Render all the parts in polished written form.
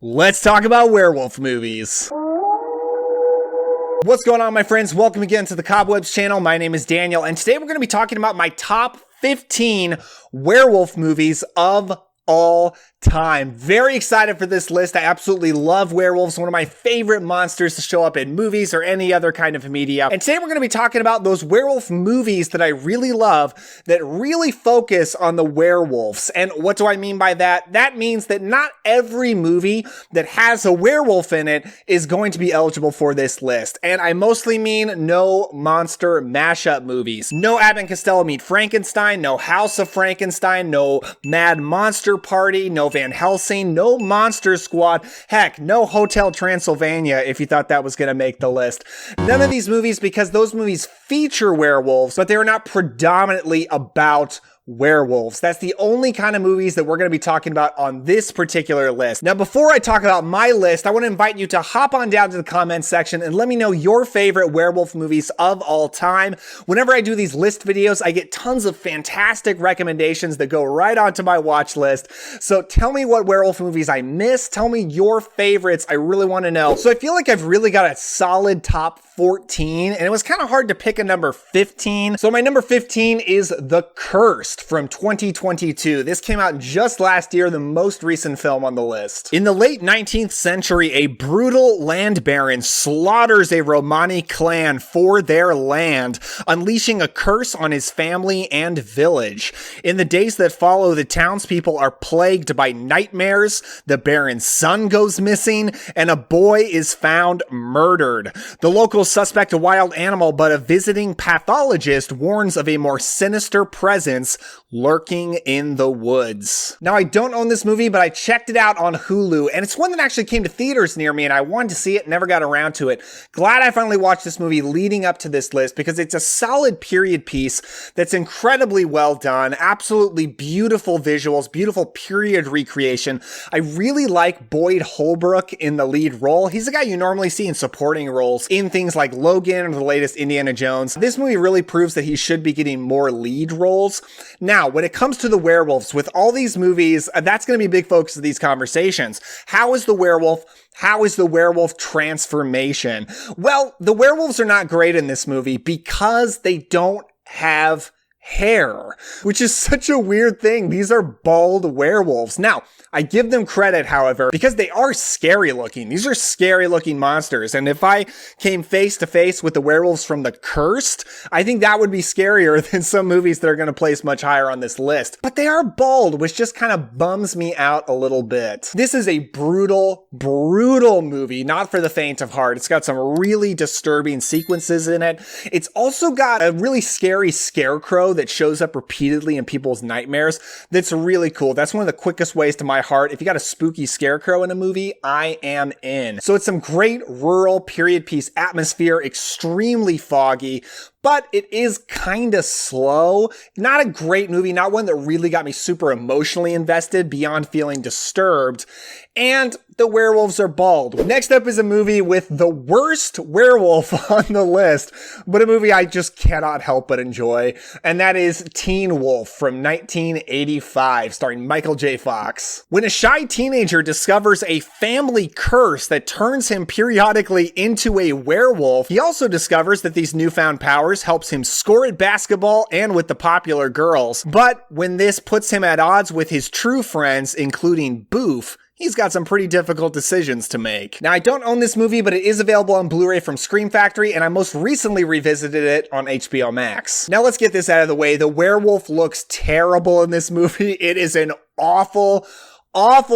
Let's talk about werewolf movies. What's going on, my friends? Welcome again to the COBWEBs channel. My name is Daniel, and today we're going to be talking about my top 15 werewolf movies of all time. Very excited for this list. I absolutely love werewolves, one of my favorite monsters to show up in movies or any other kind of media. And today we're going to be talking about those werewolf movies that I really love that really focus on the werewolves. And what do I mean by that? That means that not every movie that has a werewolf in it is going to be eligible for this list. And I mostly mean no monster mashup movies. No Abbott and Costello Meet Frankenstein, no House of Frankenstein, no Mad Monster Party, no Van Helsing, no Monster Squad, heck, no Hotel Transylvania if you thought that was going to make the list. None of these movies, because those movies feature werewolves, but they're not predominantly about werewolves. That's the only kind of movies that we're going to be talking about on this particular list. Now, before I talk about my list, I want to invite you to hop on down to the comments section and let me know your favorite werewolf movies of all time. Whenever I do these list videos, I get tons of fantastic recommendations that go right onto my watch list. So tell me what werewolf movies I missed. Tell me your favorites. I really want to know. So I feel like I've really got a solid top 14, and it was kind of hard to pick a number 15. So my number 15 is The Cursed from 2022. This came out just last year, the most recent film on the list. In the late 19th century, a brutal land baron slaughters a Romani clan for their land, unleashing a curse on his family and village. In the days that follow, the townspeople are plagued by nightmares, the baron's son goes missing, and a boy is found murdered. The local suspect, a wild animal, but a visiting pathologist, warns of a more sinister presence lurking in the woods. Now, I don't own this movie, but I checked it out on Hulu, and it's one that actually came to theaters near me, and I wanted to see it, never got around to it. Glad I finally watched this movie leading up to this list, because it's a solid period piece that's incredibly well done, absolutely beautiful visuals, beautiful period recreation. I really like Boyd Holbrook in the lead role. He's the guy you normally see in supporting roles in things like Logan or the latest Indiana Jones. This movie really proves that he should be getting more lead roles. Now, when it comes to the werewolves, with all these movies, that's going to be a big focus of these conversations. How is the werewolf? How is the werewolf transformation? Well, the werewolves are not great in this movie because they don't have hair, which is such a weird thing. These are bald werewolves. Now, I give them credit, however, because they are scary looking. These are scary looking monsters. And if I came face to face with the werewolves from The Cursed, I think that would be scarier than some movies that are going to place much higher on this list. But they are bald, which just kind of bums me out a little bit. This is a brutal movie, not for the faint of heart. It's got some really disturbing sequences in it. It's also got a really scary scarecrow that shows up repeatedly in people's nightmares. That's really cool. That's one of the quickest ways to my heart. If you got a spooky scarecrow in a movie, I am in. So it's some great rural period piece atmosphere, extremely foggy, but it is kind of slow. Not a great movie, not one that really got me super emotionally invested beyond feeling disturbed. And the werewolves are bald. Next up is a movie with the worst werewolf on the list, but a movie I just cannot help but enjoy, and that is Teen Wolf from 1985, starring Michael J. Fox. When a shy teenager discovers a family curse that turns him periodically into a werewolf, he also discovers that these newfound powers helps him score at basketball and with the popular girls. But when this puts him at odds with his true friends, including Boof, he's got some pretty difficult decisions to make. Now, I don't own this movie, but it is available on Blu-ray from Scream Factory, and I most recently revisited it on HBO Max. Now, let's get this out of the way. The werewolf looks terrible in this movie. It is an awful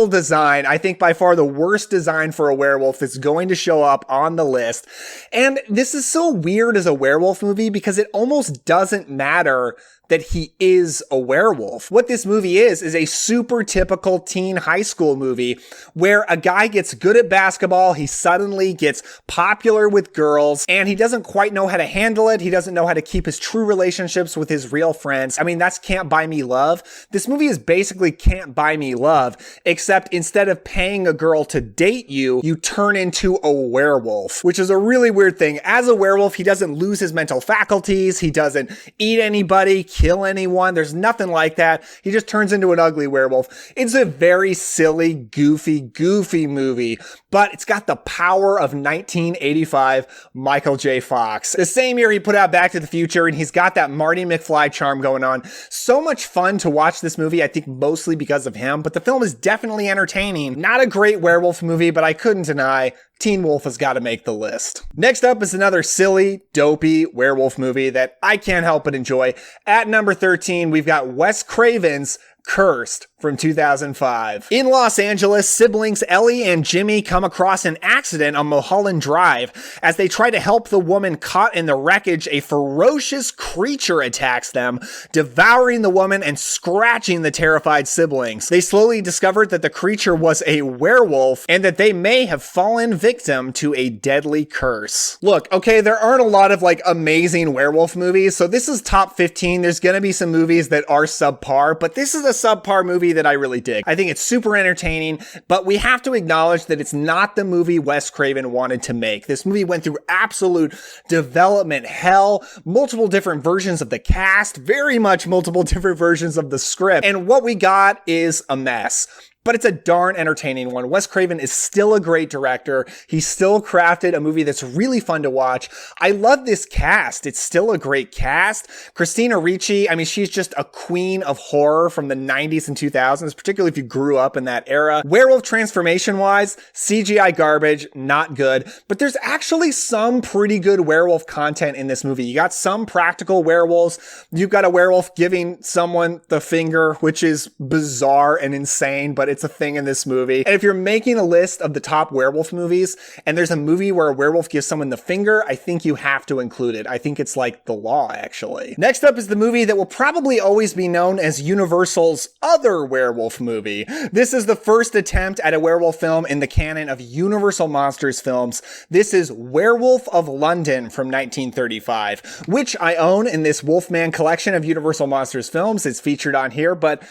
design. I think by far the worst design for a werewolf that's going to show up on the list. And this is so weird as a werewolf movie because it almost doesn't matter that he is a werewolf. What this movie is a super typical teen high school movie where a guy gets good at basketball, he suddenly gets popular with girls, and he doesn't quite know how to handle it. He doesn't know how to keep his true relationships with his real friends. I mean, that's Can't Buy Me Love. This movie is basically Can't Buy Me Love, except instead of paying a girl to date you, you turn into a werewolf, which is a really weird thing. As a werewolf, he doesn't lose his mental faculties. He doesn't eat anybody, kill anyone. There's nothing like that. He just turns into an ugly werewolf. It's a very silly, goofy movie, but it's got the power of 1985 Michael J. Fox. The same year he put out Back to the Future, and he's got that Marty McFly charm going on. So much fun to watch this movie, I think mostly because of him, but the film is definitely entertaining. Not a great werewolf movie, but I couldn't deny Teen Wolf has got to make the list. Next up is another silly, dopey werewolf movie that I can't help but enjoy. At number 13, we've got Wes Craven's Cursed from 2005. In Los Angeles, siblings Ellie and Jimmy come across an accident on Mulholland Drive. As they try to help the woman caught in the wreckage, a ferocious creature attacks them, devouring the woman and scratching the terrified siblings. They slowly discovered that the creature was a werewolf and that they may have fallen victim to a deadly curse. Look, okay, there aren't a lot of like amazing werewolf movies, so this is top 15. There's gonna be some movies that are subpar, but this is a subpar movie that I really dig. I think it's super entertaining, but we have to acknowledge that it's not the movie Wes Craven wanted to make. This movie went through absolute development hell, multiple different versions of the cast, very much multiple different versions of the script, and what we got is a mess. But it's a darn entertaining one. Wes Craven is still a great director. He still crafted a movie that's really fun to watch. I love this cast. It's still a great cast. Christina Ricci, I mean, she's just a queen of horror from the 90s and 2000s, particularly if you grew up in that era. Werewolf transformation-wise, CGI garbage, not good. But there's actually some pretty good werewolf content in this movie. You got some practical werewolves. You've got a werewolf giving someone the finger, which is bizarre and insane, but it's a thing in this movie. And if you're making a list of the top werewolf movies and there's a movie where a werewolf gives someone the finger, I think you have to include it. I think it's like the law, actually. Next up is the movie that will probably always be known as Universal's other werewolf movie. This is the first attempt at a werewolf film in the canon of Universal Monsters films. This is Werewolf of London from 1935, which I own in this Wolfman collection of Universal Monsters films. It's featured on here, but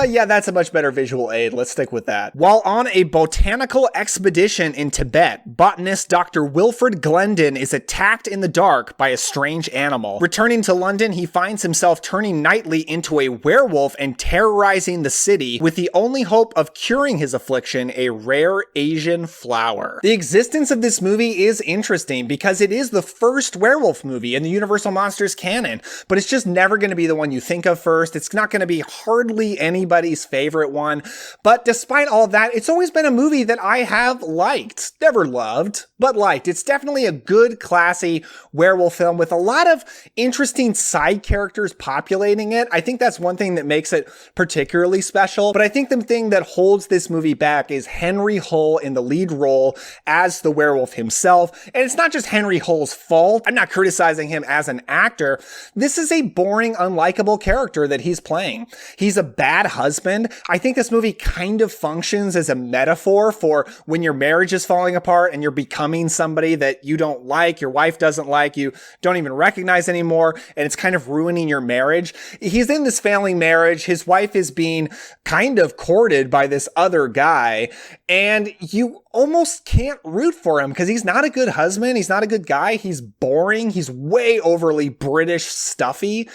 yeah, that's a much better visual aid. Let's stick with that. While on a botanical expedition in Tibet, botanist Dr. Wilfred Glendon is attacked in the dark by a strange animal. Returning to London, he finds himself turning nightly into a werewolf and terrorizing the city with the only hope of curing his affliction, a rare Asian flower. The existence of this movie is interesting because it is the first werewolf movie in the Universal Monsters canon, but it's just never going to be the one you think of first. It's not going to be hardly anybody's favorite one, but despite all that, it's always been a movie that I have liked. Never loved, but liked. It's definitely a good, classy werewolf film with a lot of interesting side characters populating it. I think that's one thing that makes it particularly special, but I think the thing that holds this movie back is Henry Hull in the lead role as the werewolf himself. And it's not just Henry Hull's fault. I'm not criticizing him as an actor. This is a boring, unlikable character that he's playing. He's a bad husband. I think this movie kind of functions as a metaphor for when your marriage is falling apart and you're becoming somebody that you don't like, your wife doesn't like, you don't even recognize anymore, and it's kind of ruining your marriage. He's in this failing marriage. His wife is being kind of courted by this other guy, and you almost can't root for him because he's not a good husband. He's not a good guy. He's boring. He's way overly British stuffy.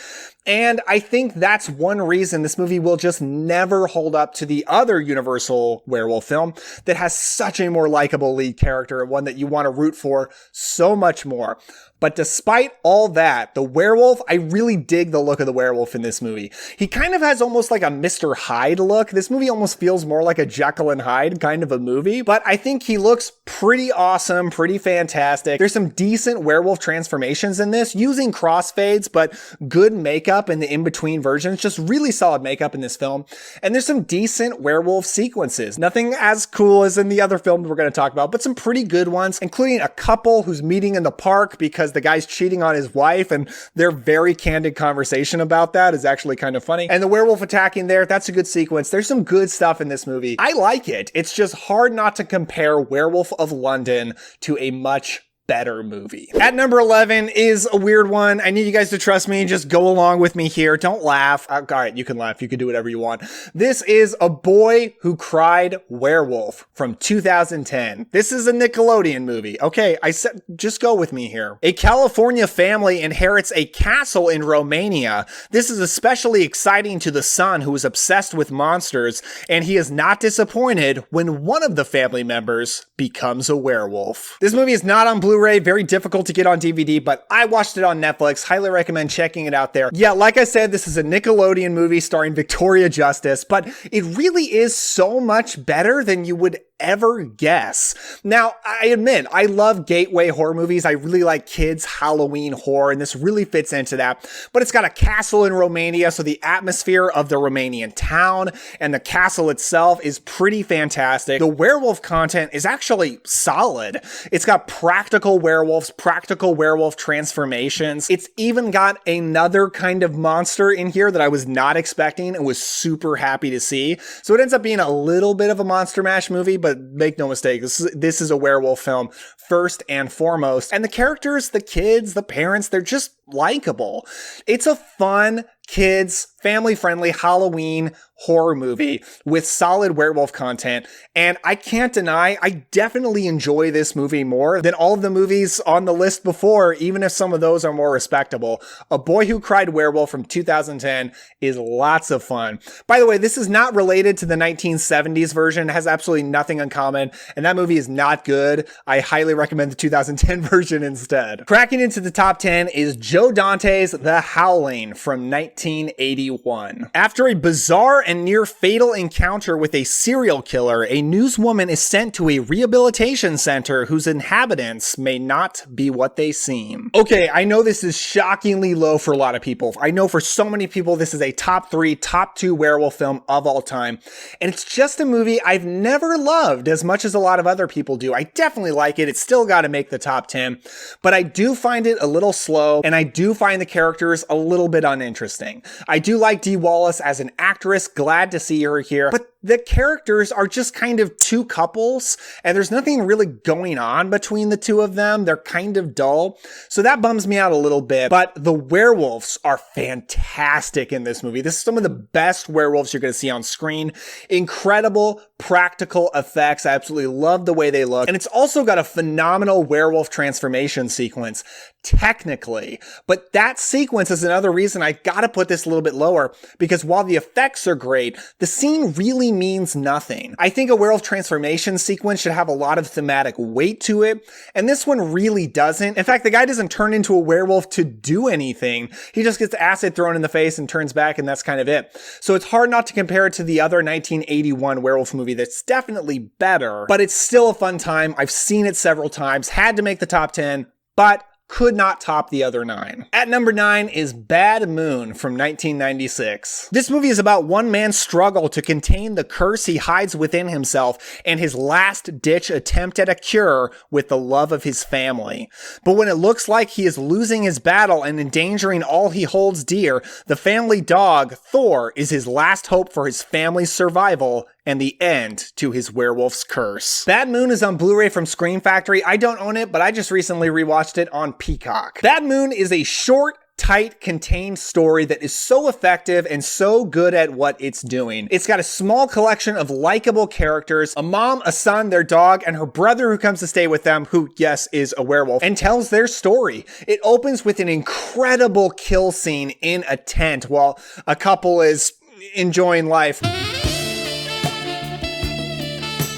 And I think that's one reason this movie will just never hold up to the other Universal werewolf film that has such a more likable lead character, one that you want to root for so much more. But despite all that, the werewolf, I really dig the look of the werewolf in this movie. He kind of has almost like a Mr. Hyde look. This movie almost feels more like a Jekyll and Hyde kind of a movie, but I think he looks pretty awesome, pretty fantastic. There's some decent werewolf transformations in this using crossfades, but good makeup in the in-between versions. Just really solid makeup in this film. And there's some decent werewolf sequences. Nothing as cool as in the other films we're going to talk about, but some pretty good ones, including a couple who's meeting in the park because the guy's cheating on his wife, and their very candid conversation about that is actually kind of funny. And the werewolf attacking there, that's a good sequence. There's some good stuff in this movie. I like it. It's just hard not to compare Werewolf of London to a much better movie. At number 11 is a weird one. I need you guys to trust me. Just go along with me here. Don't laugh. All right, you can laugh. You can do whatever you want. This is A Boy Who Cried Werewolf from 2010. This is a Nickelodeon movie. Okay, I said, just go with me here. A California family inherits a castle in Romania. This is especially exciting to the son, who is obsessed with monsters, and he is not disappointed when one of the family members becomes a werewolf. This movie is not on Blu-ray, very difficult to get on DVD, but I watched it on Netflix. Highly recommend checking it out there. Yeah, like I said, this is a Nickelodeon movie starring Victoria Justice, but it really is so much better than you would ever guess. Now, I admit, I love gateway horror movies. I really like kids' Halloween horror, and this really fits into that. But it's got a castle in Romania, so the atmosphere of the Romanian town and the castle itself is pretty fantastic. The werewolf content is actually solid. It's got practical werewolves, practical werewolf transformations. It's even got another kind of monster in here that I was not expecting and was super happy to see. So it ends up being a little bit of a Monster Mash movie, but make no mistake, this is a werewolf film first and foremost. And the characters, the kids, the parents, they're just likable. It's a fun, kids, family-friendly Halloween horror movie with solid werewolf content. And I can't deny, I definitely enjoy this movie more than all of the movies on the list before, even if some of those are more respectable. A Boy Who Cried Werewolf from 2010 is lots of fun. By the way, this is not related to the 1970s version. It has absolutely nothing in common, and that movie is not good. I highly recommend the 2010 version instead. Cracking into the top 10 is Joe Dante's The Howling from 1981. After a bizarre and near fatal encounter with a serial killer, a newswoman is sent to a rehabilitation center whose inhabitants may not be what they seem. Okay, I know this is shockingly low for a lot of people. I know for so many people this is a top 3, top 2 werewolf film of all time. And it's just a movie I've never loved as much as a lot of other people do. I definitely like it. It's still got to make the top 10. But I do find it a little slow, and I do find the characters a little bit uninteresting. I do like Dee Wallace as an actress, glad to see her here, but the characters are just kind of two couples, and there's nothing really going on between the two of them. They're kind of dull, so that bums me out a little bit, but the werewolves are fantastic in this movie. This is some of the best werewolves you're going to see on screen. Incredible practical effects. I absolutely love the way they look, and it's also got a phenomenal werewolf transformation sequence, technically, but that sequence is another reason I gotta put this a little bit lower, because while the effects are great, the scene really means nothing. I think a werewolf transformation sequence should have a lot of thematic weight to it, and this one really doesn't. In fact, the guy doesn't turn into a werewolf to do anything. He just gets acid thrown in the face and turns back, and that's kind of it. So it's hard not to compare it to the other 1981 werewolf movie that's definitely better, but it's still a fun time. I've seen it several times, had to make the top 10, but could not top the other 9. At number 9 is Bad Moon from 1996. This movie is about one man's struggle to contain the curse he hides within himself and his last-ditch attempt at a cure with the love of his family. But when it looks like he is losing his battle and endangering all he holds dear, the family dog, Thor, is his last hope for his family's survival and the end to his werewolf's curse. Bad Moon is on Blu-ray from Scream Factory. I don't own it, but I just recently rewatched it on Peacock. Bad Moon is a short, tight, contained story that is so effective and so good at what it's doing. It's got a small collection of likable characters, a mom, a son, their dog, and her brother who comes to stay with them, who, yes, is a werewolf, and tells their story. It opens with an incredible kill scene in a tent while a couple is enjoying life.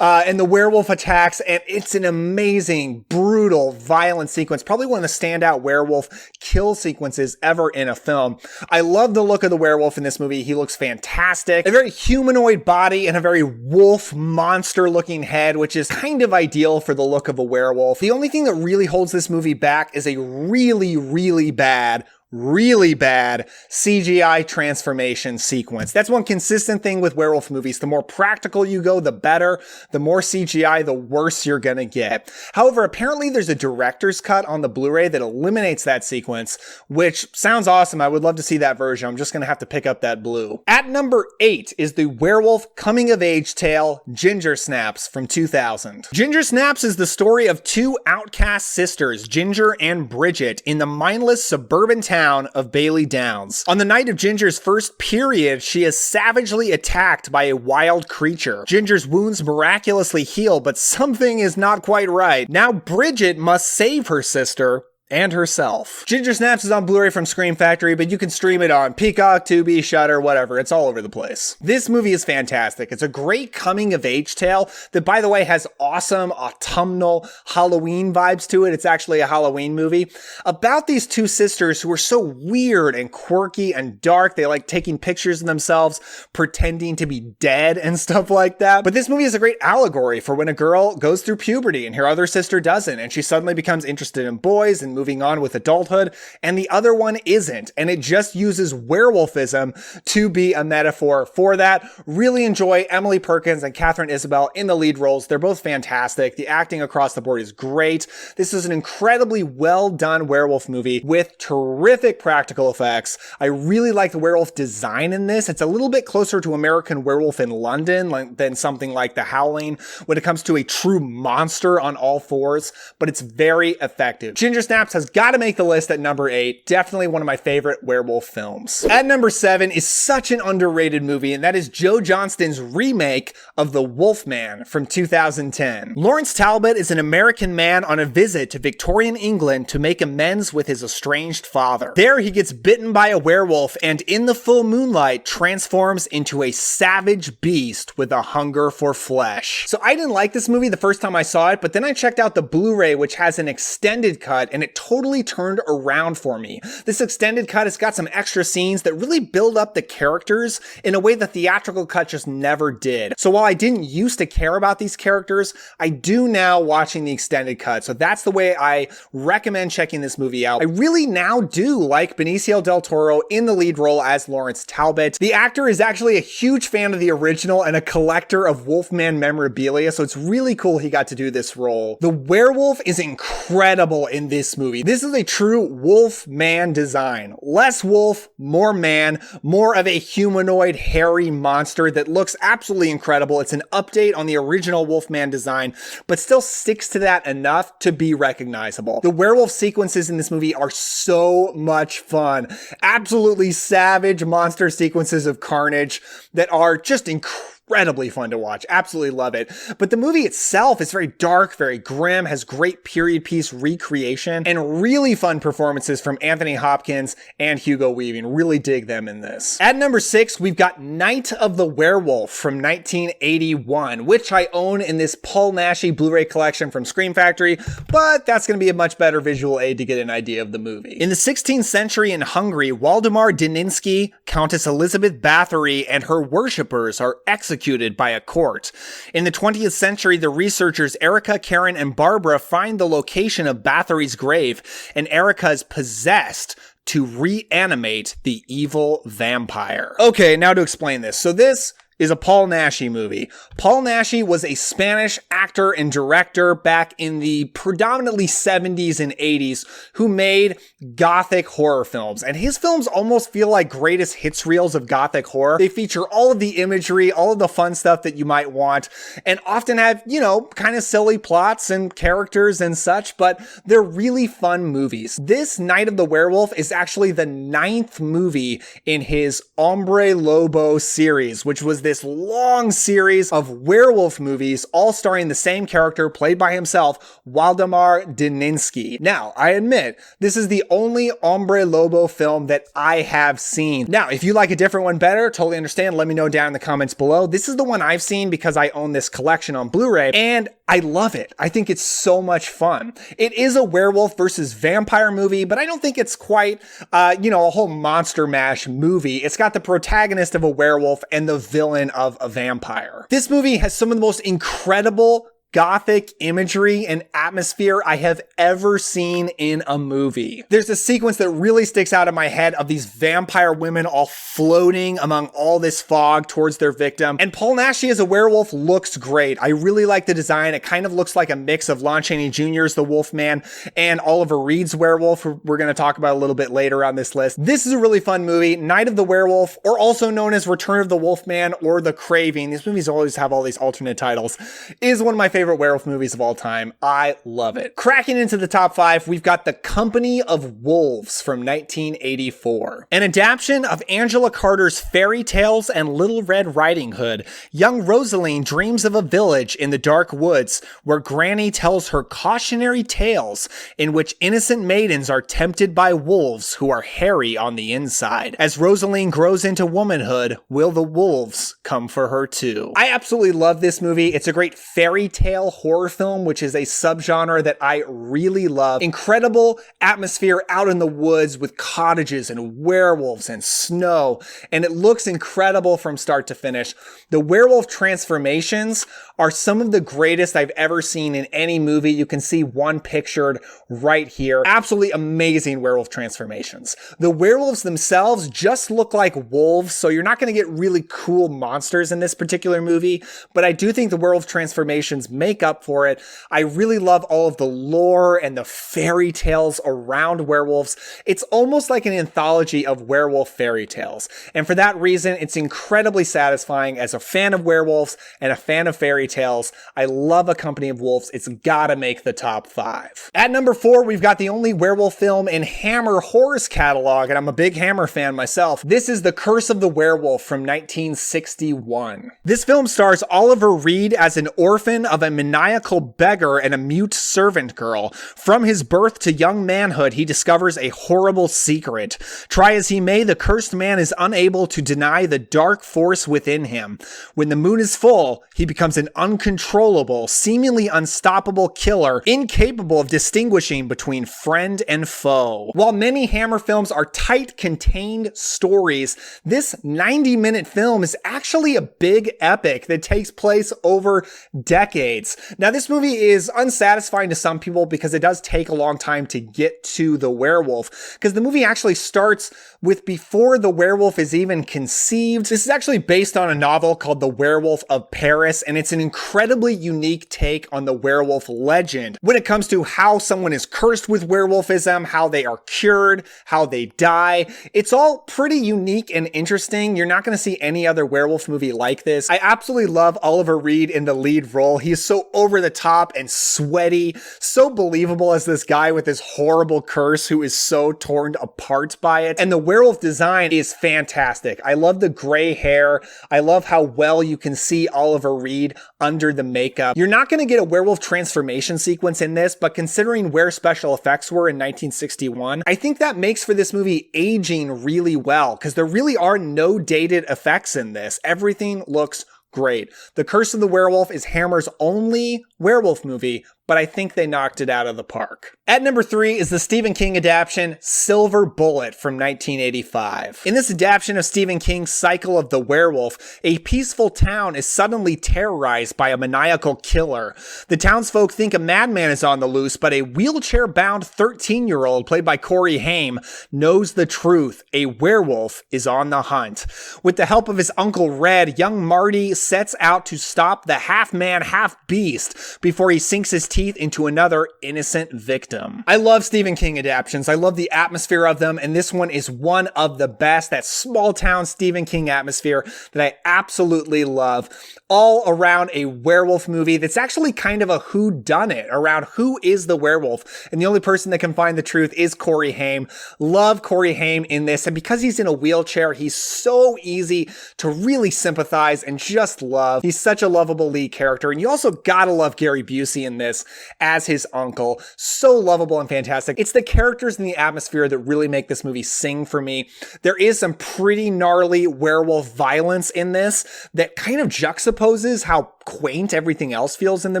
And the werewolf attacks, and it's an amazing, brutal, violent sequence. Probably one of the standout werewolf kill sequences ever in a film. I love the look of the werewolf in this movie. He looks fantastic. A very humanoid body and a very wolf monster looking head, which is kind of ideal for the look of a werewolf. The only thing that really holds this movie back is a really, really bad really bad CGI transformation sequence. That's one consistent thing with werewolf movies. The more practical you go, the better. The more CGI, the worse you're gonna get. However, apparently there's a director's cut on the Blu-ray that eliminates that sequence, which sounds awesome. I would love to see that version. I'm just gonna have to pick up that blue. At number 8 is the werewolf coming-of-age tale, Ginger Snaps from 2000. Ginger Snaps is the story of two outcast sisters, Ginger and Bridget, in the mindless suburban town of Bailey Downs. On the night of Ginger's first period, she is savagely attacked by a wild creature. Ginger's wounds miraculously heal, but something is not quite right. Now Bridget must save her sister and herself. Ginger Snaps is on Blu-ray from Scream Factory, but you can stream it on Peacock, Tubi, Shudder, whatever. It's all over the place. This movie is fantastic. It's a great coming-of-age tale that, by the way, has awesome autumnal Halloween vibes to it. It's actually a Halloween movie about these two sisters who are so weird and quirky and dark. They like taking pictures of themselves, pretending to be dead and stuff like that. But this movie is a great allegory for when a girl goes through puberty and her other sister doesn't, and she suddenly becomes interested in boys and moving on with adulthood, and the other one isn't. And it just uses werewolfism to be a metaphor for that. Really enjoy Emily Perkins and Katharine Isabelle in the lead roles. They're both fantastic. The acting across the board is great. This is an incredibly well done werewolf movie with terrific practical effects. I really like the werewolf design in this. It's a little bit closer to American Werewolf in London than something like The Howling when it comes to a true monster on all fours, but it's very effective. Ginger Snaps has got to make the list at number 8. Definitely one of my favorite werewolf films. At number 7 is such an underrated movie, and that is Joe Johnston's remake of The Wolfman from 2010. Lawrence Talbot is an American man on a visit to Victorian England to make amends with his estranged father. There he gets bitten by a werewolf and in the full moonlight transforms into a savage beast with a hunger for flesh. So I didn't like this movie the first time I saw it, but then I checked out the Blu-ray, which has an extended cut, and it totally turned around for me. This extended cut has got some extra scenes that really build up the characters in a way the theatrical cut just never did. So while I didn't used to care about these characters, I do now watching the extended cut. So that's the way I recommend checking this movie out. I really now do like Benicio del Toro in the lead role as Lawrence Talbot. The actor is actually a huge fan of the original and a collector of Wolfman memorabilia, so it's really cool he got to do this role. The werewolf is incredible in this movie. This is a true wolf-man design. Less wolf, more man, more of a humanoid, hairy monster that looks absolutely incredible. It's an update on the original Wolfman design, but still sticks to that enough to be recognizable. The werewolf sequences in this movie are so much fun. Absolutely savage monster sequences of carnage that are just incredibly fun to watch. Absolutely love it. But the movie itself is very dark, very grim, has great period piece recreation, and really fun performances from Anthony Hopkins and Hugo Weaving. Really dig them in this. At number 6, we've got Night of the Werewolf from 1981, which I own in this Paul Naschy Blu-ray collection from Scream Factory, but that's going to be a much better visual aid to get an idea of the movie. In the 16th century in Hungary, Waldemar Daninsky, Countess Elizabeth Bathory, and her worshippers are executed by a court. In the 20th century, the researchers Erica, Karen, and Barbara find the location of Bathory's grave, and Erica is possessed to reanimate the evil vampire. Okay, now to explain this. So this is a Paul Naschy movie. Paul Naschy was a Spanish actor and director back in the predominantly 70s and 80s who made gothic horror films. And his films almost feel like greatest hits reels of gothic horror. They feature all of the imagery, all of the fun stuff that you might want, and often have, you know, kind of silly plots and characters and such, but they're really fun movies. This Night of the Werewolf is actually the 9th movie in his Hombre Lobo series, which was this long series of werewolf movies, all starring the same character played by himself, Waldemar Daninsky. Now, I admit, this is the only Hombre Lobo film that I have seen. Now, if you like a different one better, totally understand, let me know down in the comments below. This is the one I've seen because I own this collection on Blu-ray, and I love it. I think it's so much fun. It is a werewolf versus vampire movie, but I don't think it's quite, a whole monster mash movie. It's got the protagonist of a werewolf and the villain of a vampire. This movie has some of the most incredible gothic imagery and atmosphere I have ever seen in a movie. There's a sequence that really sticks out in my head of these vampire women all floating among all this fog towards their victim. And Paul Naschy as a werewolf looks great. I really like the design. It kind of looks like a mix of Lon Chaney Jr.'s The Wolfman and Oliver Reed's Werewolf, who we're going to talk about a little bit later on this list. This is a really fun movie. Night of the Werewolf, or also known as Return of the Wolfman or The Craving. These movies always have all these alternate titles. Is one of my favorite werewolf movies of all time. I love it. Cracking into the top 5, we've got The Company of Wolves from 1984. An adaptation of Angela Carter's fairy tales and Little Red Riding Hood. Young Rosaline dreams of a village in the dark woods where Granny tells her cautionary tales in which innocent maidens are tempted by wolves who are hairy on the inside. As Rosaline grows into womanhood, will the wolves come for her too? I absolutely love this movie. It's a great fairy tale horror film, which is a subgenre that I really love. Incredible atmosphere out in the woods with cottages and werewolves and snow, and it looks incredible from start to finish. The werewolf transformations are some of the greatest I've ever seen in any movie. You can see one pictured right here. Absolutely amazing werewolf transformations. The werewolves themselves just look like wolves, so you're not going to get really cool monsters in this particular movie, but I do think the werewolf transformations make up for it. I really love all of the lore and the fairy tales around werewolves. It's almost like an anthology of werewolf fairy tales, and for that reason, it's incredibly satisfying. As a fan of werewolves and a fan of fairy tales, I love A Company of Wolves. It's gotta make the top 5. At number 4, we've got the only werewolf film in Hammer Horror's catalog, and I'm a big Hammer fan myself. This is The Curse of the Werewolf from 1961. This film stars Oliver Reed as an orphan of a maniacal beggar and a mute servant girl. From his birth to young manhood, he discovers a horrible secret. Try as he may, the cursed man is unable to deny the dark force within him. When the moon is full, he becomes an uncontrollable, seemingly unstoppable killer, incapable of distinguishing between friend and foe. While many Hammer films are tight, contained stories, this 90-minute film is actually a big epic that takes place over decades. Now, this movie is unsatisfying to some people because it does take a long time to get to the werewolf, because the movie actually starts with before the werewolf is even conceived. This is actually based on a novel called The Werewolf of Paris, and it's an incredibly unique take on the werewolf legend when it comes to how someone is cursed with werewolfism, how they are cured, how they die. It's all pretty unique and interesting. You're not going to see any other werewolf movie like this. I absolutely love Oliver Reed in the lead role. He is so over the top and sweaty, so believable as this guy with this horrible curse who is so torn apart by it. And the werewolf design is fantastic. I love the gray hair. I love how well you can see Oliver Reed under the makeup. You're not going to get a werewolf transformation sequence in this, but considering where special effects were in 1961, I think that makes for this movie aging really well, because there really are no dated effects in this. Everything looks great. The Curse of the Werewolf is Hammer's only werewolf movie, but I think they knocked it out of the park. At number 3 is the Stephen King adaptation Silver Bullet from 1985. In this adaptation of Stephen King's cycle of the werewolf, a peaceful town is suddenly terrorized by a maniacal killer. The townsfolk think a madman is on the loose, but a wheelchair-bound 13-year-old, played by Corey Haim, knows the truth. A werewolf is on the hunt. With the help of his Uncle Red, young Marty sets out to stop the half-man, half-beast before he sinks his teeth into another innocent victim. I love Stephen King adaptations. I love the atmosphere of them, and this one is one of the best. That small town Stephen King atmosphere that I absolutely love. All around a werewolf movie that's actually kind of a whodunit around who is the werewolf, and the only person that can find the truth is Corey Haim. Love Corey Haim in this, and because he's in a wheelchair, he's so easy to really sympathize and just love. He's such a lovable lead character, and you also gotta love Gary Busey in this as his uncle. So lovable and fantastic. It's the characters and the atmosphere that really make this movie sing for me. There is some pretty gnarly werewolf violence in this that kind of juxtaposes how quaint everything else feels in the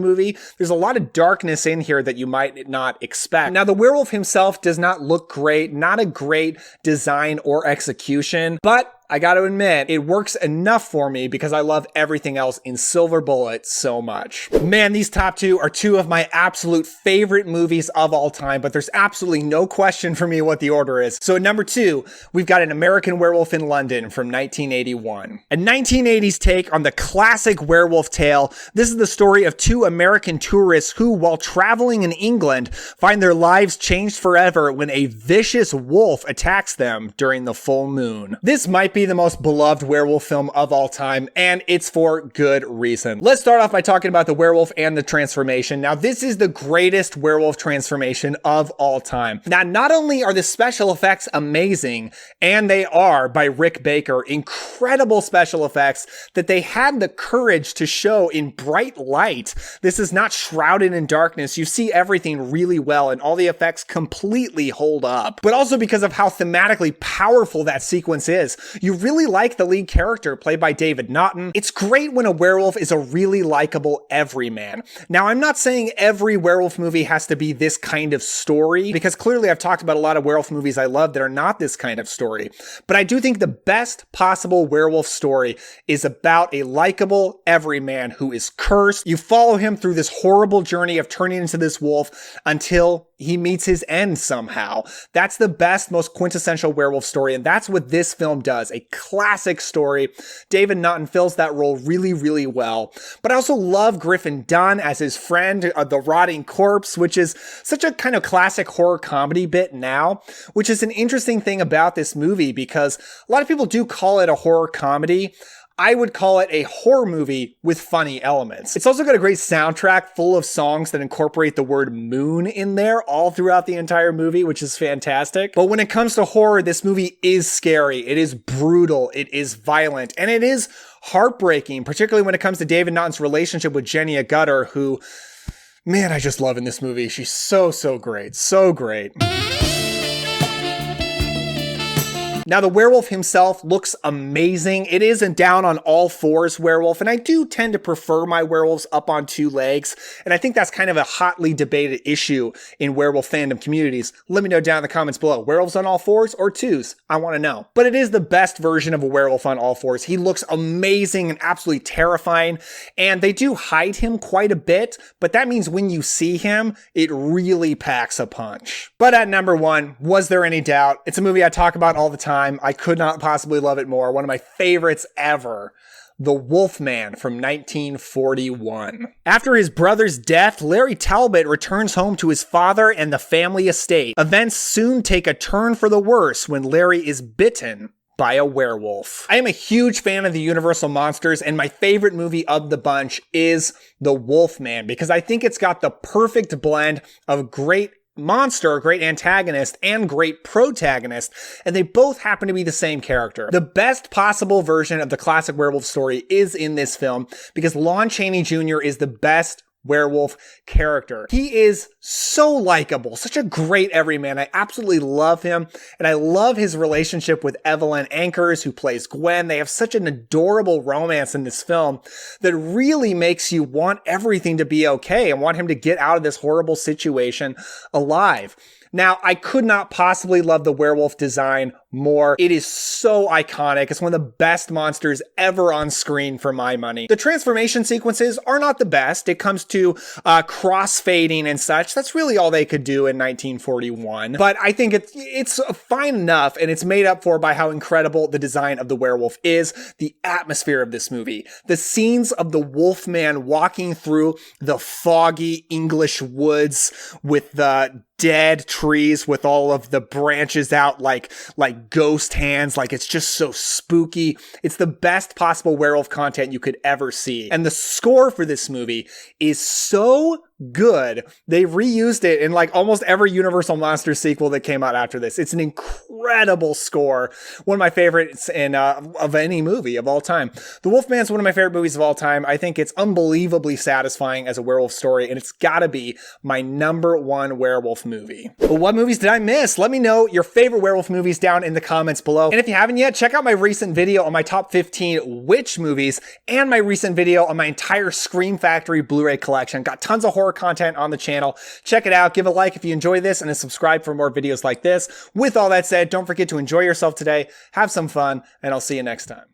movie. There's a lot of darkness in here that you might not expect. Now, the werewolf himself does not look great, not a great design or execution, but I gotta admit, it works enough for me because I love everything else in Silver Bullet so much. Man, these top two are two of my absolute favorite movies of all time, but there's absolutely no question for me what the order is. So at number 2, we've got An American Werewolf in London from 1981. A 1980s take on the classic werewolf tale. This is the story of two American tourists who, while traveling in England, find their lives changed forever when a vicious wolf attacks them during the full moon. This might be the most beloved werewolf film of all time, and it's for good reason. Let's start off by talking about the werewolf and the transformation. Now, this is the greatest werewolf transformation of all time. Now, not only are the special effects amazing, and they are by Rick Baker, incredible special effects that they had the courage to show in bright light. This is not shrouded in darkness. You see everything really well, and all the effects completely hold up. But also because of how thematically powerful that sequence is. You really like the lead character played by David Naughton. It's great when a werewolf is a really likable everyman. Now, I'm not saying every werewolf movie has to be this kind of story, because clearly I've talked about a lot of werewolf movies I love that are not this kind of story. But I do think the best possible werewolf story is about a likable everyman who is cursed. You follow him through this horrible journey of turning into this wolf until he meets his end somehow. That's the best, most quintessential werewolf story, and that's what this film does. A classic story. David Naughton fills that role really, really well. But I also love Griffin Dunne as his friend, the rotting corpse, which is such a kind of classic horror comedy bit now, which is an interesting thing about this movie because a lot of people do call it a horror comedy. I would call it a horror movie with funny elements. It's also got a great soundtrack full of songs that incorporate the word moon in there all throughout the entire movie, which is fantastic. But when it comes to horror, this movie is scary. It is brutal. It is violent. And it is heartbreaking, particularly when it comes to David Naughton's relationship with Jenny Agutter, who, man, I just love in this movie. She's so great. So great. Now, the werewolf himself looks amazing. It is a down on all fours werewolf, and I do tend to prefer my werewolves up on 2 legs, and I think that's kind of a hotly debated issue in werewolf fandom communities. Let me know down in the comments below. Werewolves on all 4s or 2s? I want to know. But it is the best version of a werewolf on all 4s. He looks amazing and absolutely terrifying, and they do hide him quite a bit, but that means when you see him, it really packs a punch. But at number 1, was there any doubt? It's a movie I talk about all the time. I could not possibly love it more. One of my favorites ever. The Wolfman from 1941. After his brother's death, Larry Talbot returns home to his father and the family estate. Events soon take a turn for the worse when Larry is bitten by a werewolf. I am a huge fan of the Universal Monsters, and my favorite movie of the bunch is The Wolfman, because I think it's got the perfect blend of great monster, great antagonist, and great protagonist, and they both happen to be the same character. The best possible version of the classic werewolf story is in this film because Lon Chaney Jr. is the best werewolf character. He is so likable, such a great everyman. I absolutely love him, and I love his relationship with Evelyn Ankers, who plays Gwen. They have such an adorable romance in this film that really makes you want everything to be okay and want him to get out of this horrible situation alive. Now, I could not possibly love the werewolf design more. It is so iconic. It's one of the best monsters ever on screen for my money. The transformation sequences are not the best. It comes to crossfading and such. That's really all they could do in 1941. But I think it's fine enough, and it's made up for by how incredible the design of the werewolf is, the atmosphere of this movie, the scenes of the Wolfman walking through the foggy English woods with the dead trees with all of the branches out like ghost hands, like it's just so spooky. It's the best possible werewolf content you could ever see. And the score for this movie is so good. They reused it in like almost every Universal Monsters sequel that came out after this. It's an incredible score. One of my favorites in of any movie of all time. The Wolfman is one of my favorite movies of all time. I think it's unbelievably satisfying as a werewolf story, and it's gotta be my #1 werewolf movie. But what movies did I miss? Let me know your favorite werewolf movies down in the comments below. And if you haven't yet, check out my recent video on my top 15 witch movies and my recent video on my entire Scream Factory Blu-ray collection. Got tons of horror horror content on the channel. Check it out. Give a like if you enjoy this and subscribe for more videos like this. With all that said, don't forget to enjoy yourself today. Have some fun, and I'll see you next time.